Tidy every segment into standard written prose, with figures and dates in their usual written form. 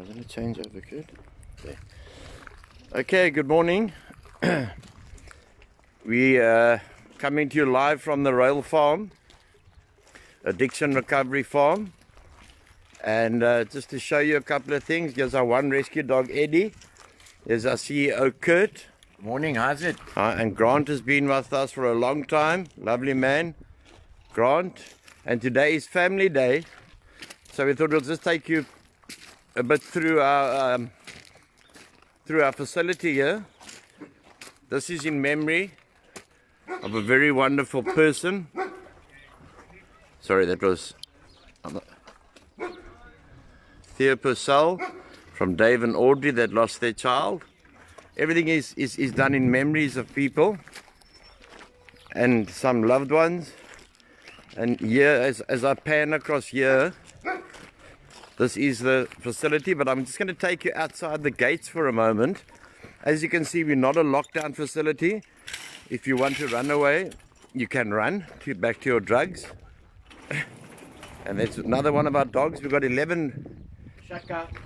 was going to change over, good. Okay, good morning. We are coming to you live from the RAEL farm, addiction recovery farm. And just to show you a couple of things, here's our one rescue dog, Eddie. Here's our CEO, Kurt. Morning, how's it? And Grant has been with us for a long time. Lovely man, Grant. And today is family day. So we thought we'll just take you a bit through our facility here. This is in memory of a very wonderful person. Sorry, that was Theo Purcell from Dave and Audrey that lost their child. Everything is done in memories of people and some loved ones. And here, as I pan across here, this is the facility, but I'm just going to take you outside the gates for a moment. As you can see, we're not a lockdown facility. If you want to run away, you can run back to your drugs. And that's another one of our dogs. We've got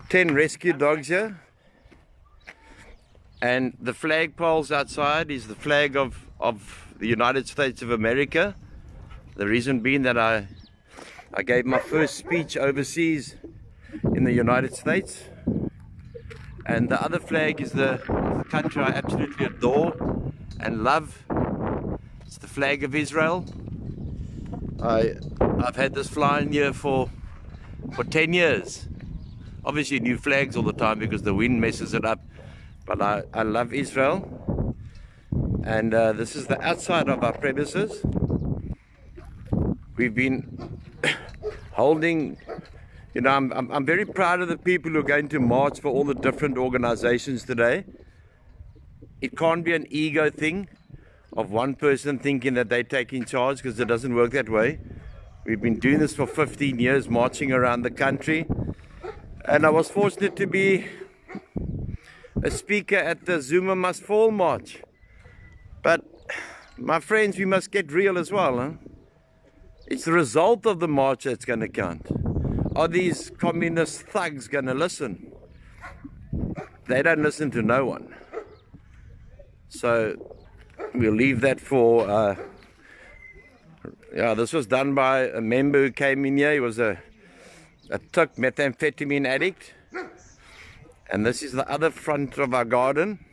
10 rescue dogs here. And the flagpoles outside is the flag of the United States of America. The reason being that I gave my first speech overseas in the United States. And the other flag is the country I absolutely adore and love. It's the flag of Israel. I've had this flying here for 10 years. Obviously new flags all the time because the wind messes it up. But I love Israel. And this is the outside of our premises. We've been holding, you know, I'm very proud of the people who are going to march for all the different organizations today. It can't be an ego thing of one person thinking that they're taking charge, because it doesn't work that way. We've been doing this for 15 years, marching around the country. And I was fortunate to be a speaker at the Zuma Must Fall march. But my friends, we must get real as well, huh? It's the result of the march that's going to count. Are these communist thugs going to listen? They don't listen to no one. So we'll leave that for... this was done by a member who came in here. He was a took methamphetamine addict. And this is the other front of our garden.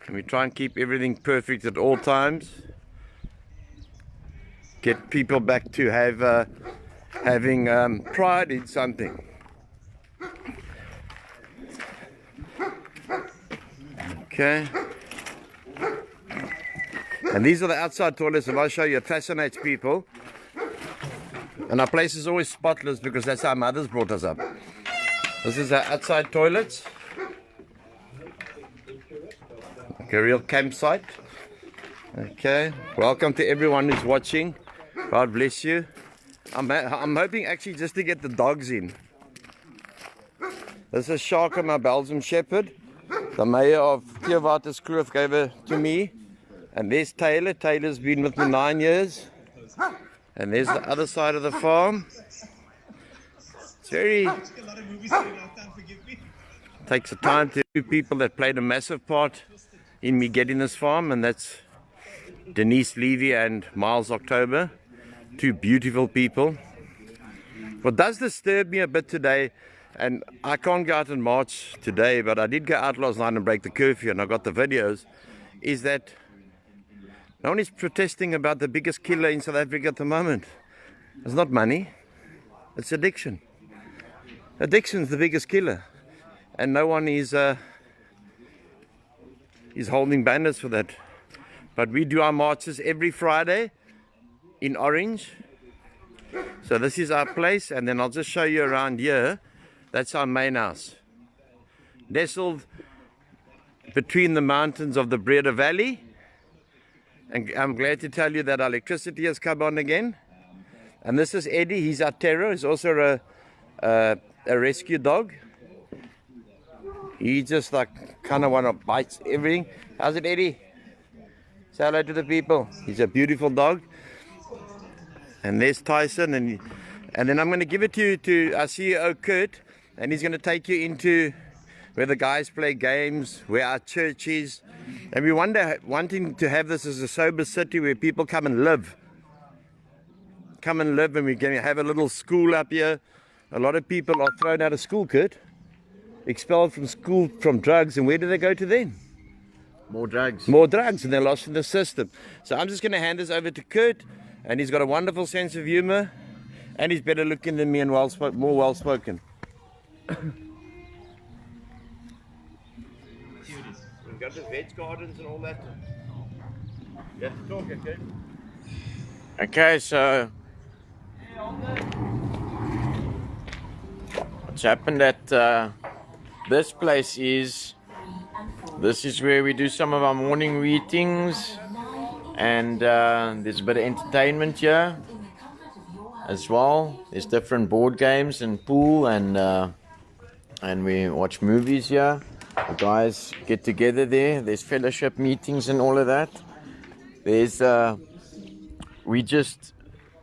And we try and keep everything perfect at all times. Get people back to having pride in something. Okay. And these are the outside toilets. If I show you, it fascinates people. And our place is always spotless because that's how mothers brought us up. This is our outside toilets. Like a real campsite. Okay. Welcome to everyone who's watching. God bless you. I'm hoping actually just to get the dogs in. This is Sharka, my Belgian Shepherd. The mayor of Theewaterskloof gave her to me. And there's Taylor. Taylor's been with me 9 years. And there's the other side of the farm. It's very... takes a time to two people that played a massive part in me getting this farm. And that's Denise Levy and Miles October. Two beautiful people. What does disturb me a bit today, and I can't go out and march today, but I did go out last night and break the curfew, and I got the videos, is that no one is protesting about the biggest killer in South Africa at the moment. It's not money, it's addiction. Addiction's the biggest killer, and no one is holding banners for that. But we do our marches every Friday in orange. So this is our place, and then I'll just show you around here. That's our main house, nestled between the mountains of the Breda Valley. And I'm glad to tell you that our electricity has come on again. And this is Eddie. He's our terror. He's also a rescue dog. He just like kind of want to bite everything. How's it, Eddie? Say hello to the people. He's a beautiful dog. And there's Tyson, And then I'm going to give it to our CEO Kurt, and he's going to take you into where the guys play games, where our church is. And we wanting to have this as a sober city where people come and live. Come and live, and we're going to have a little school up here. A lot of people are thrown out of school, Kurt. Expelled from school from drugs, and where do they go to then? More drugs. More drugs, and they're lost in the system. So I'm just going to hand this over to Kurt, and he's got a wonderful sense of humor, and he's better looking than me and more well-spoken. We've got the veg gardens and all that. You have to talk, okay? Okay, so what's happened at this place is, this is where we do some of our morning meetings, and there's a bit of entertainment here as well. There's different board games and pool, and we watch movies here. The guys get together there. There's fellowship meetings and all of that. There's we just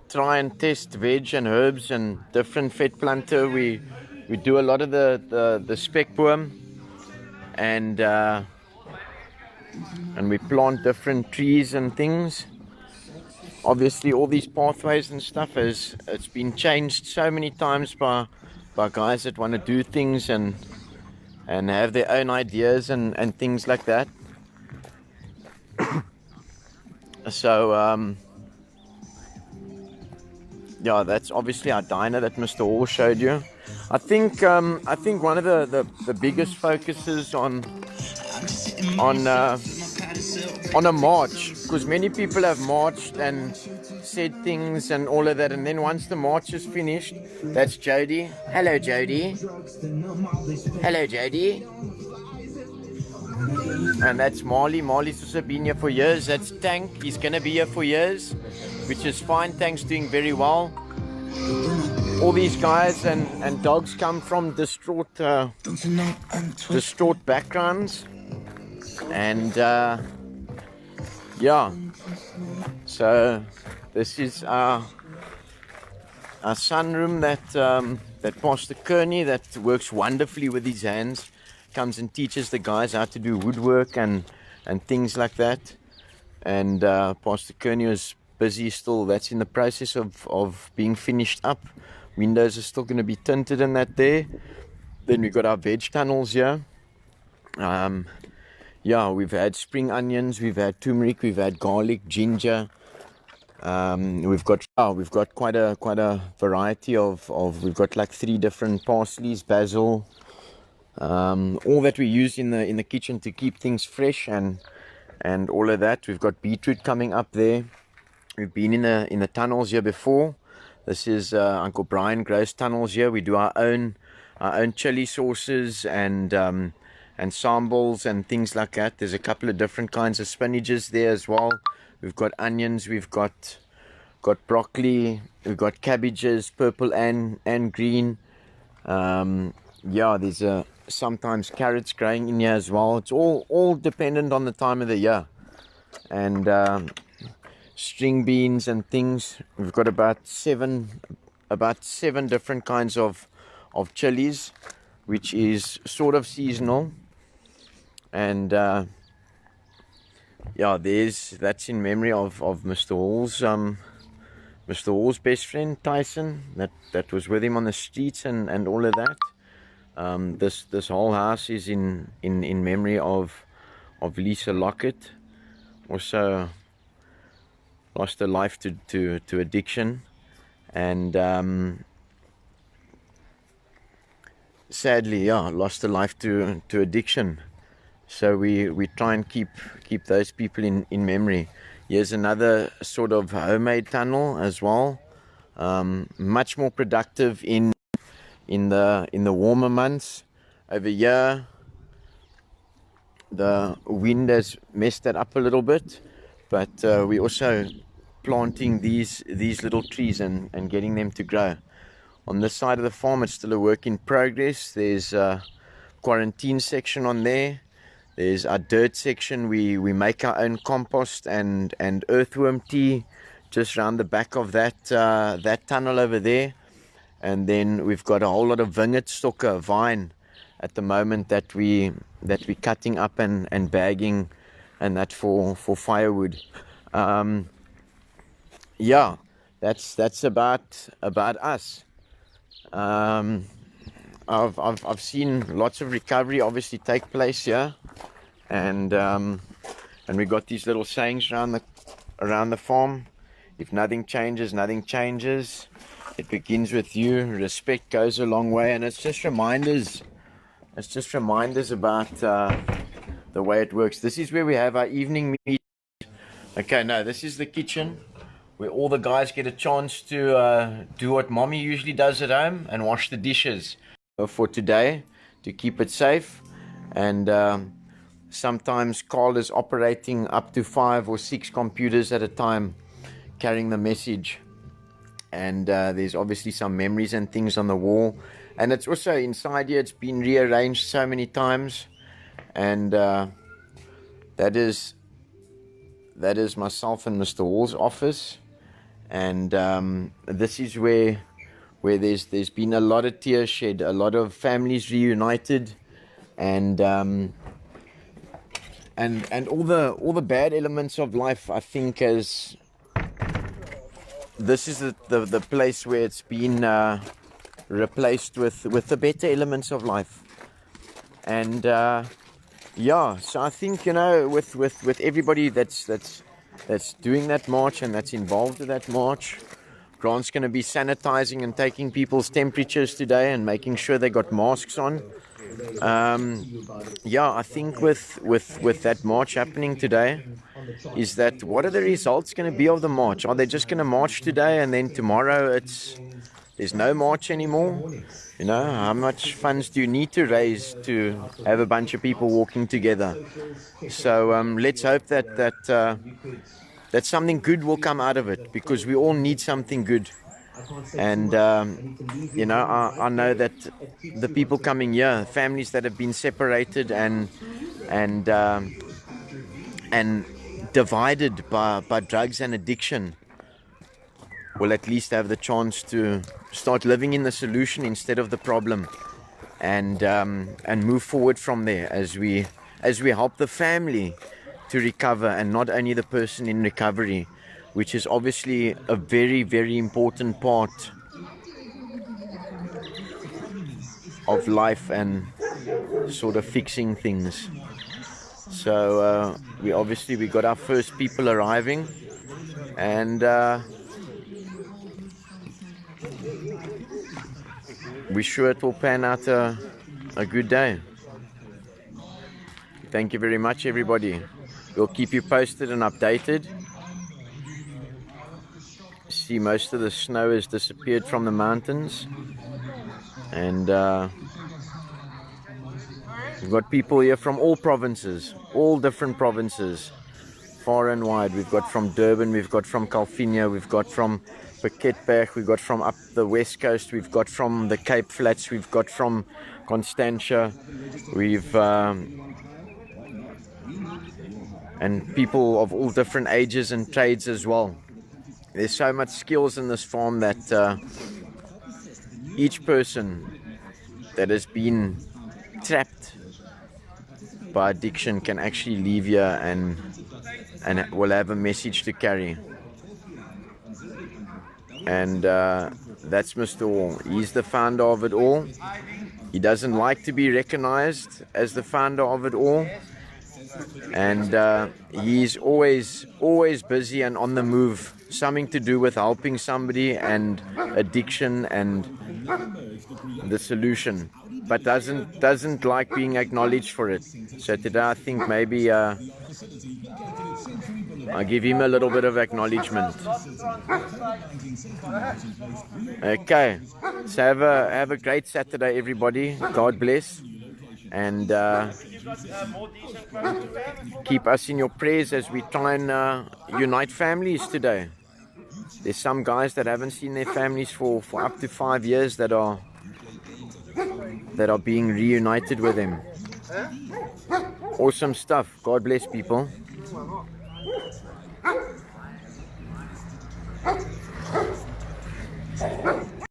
try and test veg and herbs and different vet planter. We do a lot of the speckworm, and we plant different trees and things. Obviously all these pathways and stuff it's been changed so many times by guys that want to do things and have their own ideas and things like that. So yeah, that's obviously our diner that Mr. Hall showed you. I think one of the biggest focuses on a march, because many people have marched and said things and all of that, and then once the march is finished, that's Jody. Hello, Jody. Hello, Jody. And that's Marley. Marley's also been here for years. That's Tank. He's gonna be here for years, which is fine. Tank's doing very well. All these guys and dogs come from distraught backgrounds, and yeah, so this is our sunroom that Pastor Kearney, that works wonderfully with his hands, comes and teaches the guys how to do woodwork and things like that. And Pastor Kearney is busy still. That's in the process of being finished up. Windows are still going to be tinted and that there. Then we've got our veg tunnels here. Yeah, we've had spring onions, we've had turmeric, we've had garlic, ginger. We've got quite a variety of we've got like 3 different parsleys, basil, all that we use in the kitchen to keep things fresh and all of that. We've got beetroot coming up there. We've been in the tunnels here before. This is Uncle Brian grows tunnels here. We do our own chili sauces and sambals and things like that. There's a couple of different kinds of spinaches there as well. We've got onions, we've got broccoli, we've got cabbages, purple and green. Yeah, there's sometimes carrots growing in here as well. It's all dependent on the time of the year. And string beans and things. We've got about seven different kinds of chilies, which is sort of seasonal. And yeah, that's in memory of Mr. Hall's best friend Tyson, that was with him on the streets and all of that. This whole house is in memory of Lisa Lockett, also lost her life to addiction, and sadly, yeah, lost her life to addiction. So we try and keep those people in memory. Here's another sort of homemade tunnel as well, much more productive in the warmer months. Over here, the wind has messed that up a little bit, but we also planting these little trees and getting them to grow. On this side of the farm, it's still a work in progress. There's a quarantine section on there. There's our dirt section. We make our own compost and earthworm tea just around the back of that tunnel over there. and then we've got a whole lot of vineyard stocker vine at the moment that we're cutting up and bagging, and that for firewood. Yeah, that's about us. I've seen lots of recovery obviously take place here, and we got these little sayings around the farm. If nothing changes, nothing changes. It begins with you. Respect goes a long way, and it's just reminders. It's just reminders about the way it works. This is where we have our evening meet. Okay, no, this is the kitchen where all the guys get a chance to do what mommy usually does at home and wash the dishes for today to keep it safe. And sometimes Carl is operating up to 5 or 6 computers at a time, carrying the message. And there's obviously some memories and things on the wall. And it's also inside here, it's been rearranged so many times. And that is myself and Mr. Hall's office. And this is where there's been a lot of tears shed, a lot of families reunited, and all the bad elements of life. I think this is the place where it's been replaced with the better elements of life. And yeah, so I think, with everybody that's doing that march and that's involved in that march, Grant's going to be sanitizing and taking people's temperatures today and making sure they got masks on. Yeah, I think with that march happening today, is that what are the results going to be of the march? Are they just going to march today and then tomorrow there's no march anymore? How much funds do you need to raise to have a bunch of people walking together? So let's hope that something good will come out of it, because we all need something good. And I know that the people coming here, families that have been separated and divided by drugs and addiction, will at least have the chance to start living in the solution instead of the problem, and move forward from there as we help the family to recover, and not only the person in recovery, which is obviously a very, very important part of life and sort of fixing things. So we got our first people arriving, and we're sure it will pan out a good day. Thank you very much, everybody. We'll keep you posted and updated. See, most of the snow has disappeared from the mountains, and we've got people here from all provinces, all different provinces, far and wide. We've got from Durban, we've got from Calvinia, we've got from Piketberg, we've got from up the west coast, we've got from the Cape Flats, we've got from Constantia, and people of all different ages and trades as well. There's so much skills in this farm that each person that has been trapped by addiction can actually leave here and will have a message to carry. And that's Mr. Hall. He's the founder of it all. He doesn't like to be recognized as the founder of it all. And he's always busy and on the move, something to do with helping somebody and addiction and the solution, but doesn't like being acknowledged for it. So today I think maybe I'll give him a little bit of acknowledgement. Okay, so have a great Saturday, everybody. God bless, and keep us in your prayers as we try and unite families today. There's some guys that haven't seen their families for up to 5 years that are being reunited with them. Awesome stuff. God bless, people.